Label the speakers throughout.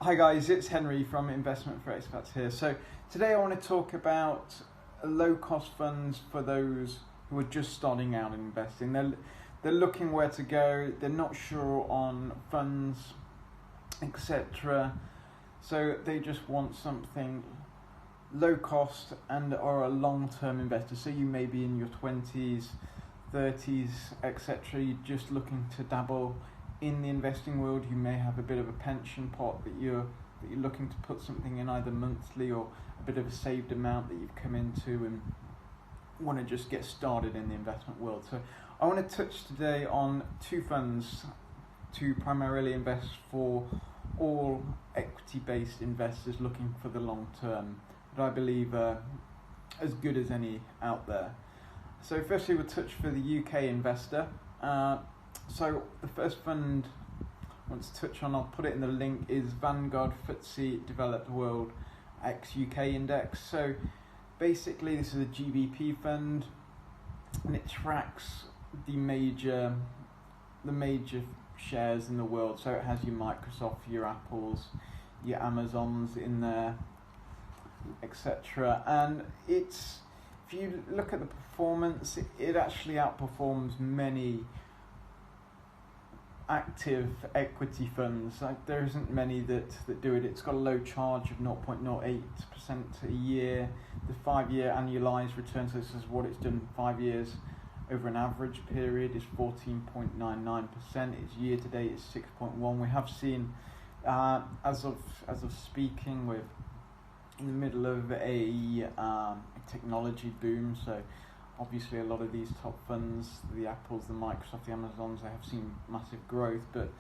Speaker 1: Hi guys, it's Henry from Investment for Expats here. So today I want to talk about low cost funds for those who are just starting out in investing. They're looking where to go, they're not sure on funds, etc. So they just want something low cost and are a long-term investor. So you may be in your 20s, 30s, etc. You're just looking to dabble in the investing world. You may have a bit of a pension pot that you're looking to put something in either monthly or a bit of a saved amount that you've come into and want to just get started in the investment world. So I want to touch today on two funds to primarily invest for all equity-based investors looking for the long term that I believe are as good as any out there. So firstly we'll touch for the UK investor. So the first fund I want to touch on, I'll put it in the link, is Vanguard FTSE Developed World ex-UK Index. So basically this is a GBP fund and it tracks the major shares in the world. So it has your Microsoft, your Apples, your Amazons in there, etc. And if you look at the performance, it actually outperforms many active equity funds. There isn't many that do it. It's got a low charge of 0.08% a year. The 5-year annualized return, so this is what it's done 5 years over an average period, is 14.99%. Its year to date is 6.1. We have seen, as of speaking, we're in the middle of a technology boom. So obviously a lot of these top funds, the Apples, the Microsoft, the Amazons, they have seen massive growth, but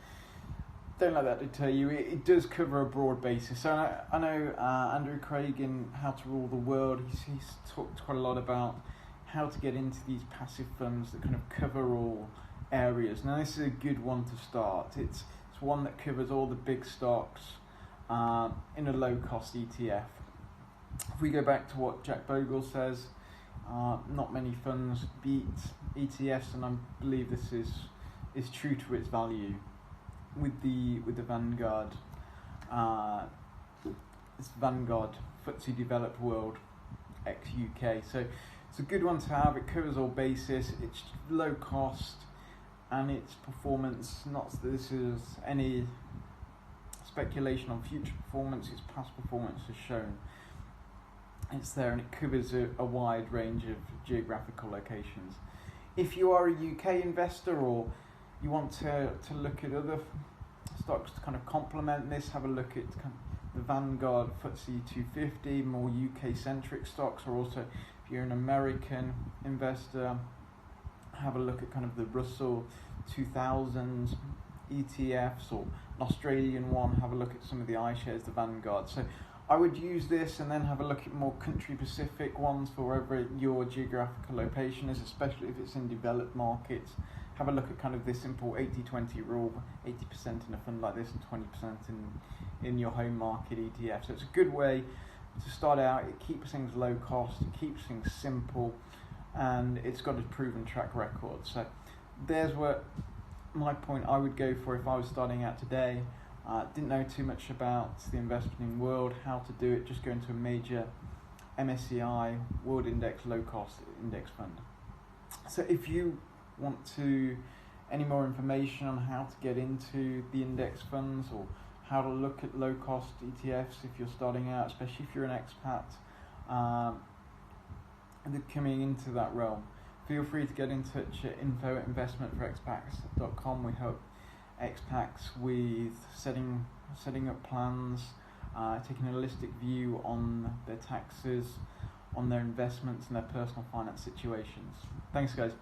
Speaker 1: don't let that deter you. It does cover a broad basis. So I know Andrew Craig in How to Rule the World, he's talked quite a lot about how to get into these passive funds that kind of cover all areas. Now this is a good one to start. It's one that covers all the big stocks in a low cost ETF. If we go back to what Jack Bogle says, not many funds beat ETFs, and I believe this is true to its value. With the Vanguard, it's Vanguard FTSE Developed World ex-UK. So it's a good one to have. It covers all bases. It's low cost, and its performance, not that this is any speculation on future performance, its past performance has shown it's there, and it covers a wide range of geographical locations. If you are a UK investor or you want to look at other stocks to kind of complement this, have a look at the Vanguard FTSE 250, more UK centric stocks, or also if you're an American investor, have a look at kind of the Russell 2000 ETFs, or an Australian one, have a look at some of the iShares, the Vanguard. So I would use this and then have a look at more country-specific ones for wherever your geographical location is, especially if it's in developed markets. Have a look at kind of this simple 80-20 rule, 80% in a fund like this and 20% in your home market ETF. So it's a good way to start out. It keeps things low cost, it keeps things simple, and it's got a proven track record. So there's what my point I would go for if I was starting out today. Didn't know too much about the investing world, how to do it, just go into a major MSCI World Index Low Cost Index Fund. So if you want any more information on how to get into the index funds or how to look at low cost ETFs if you're starting out, especially if you're an expat and coming into that realm, feel free to get in touch at info@investmentforexpats.com. We help expats with setting up plans, taking a holistic view on their taxes, on their investments and their personal finance situations. Thanks guys.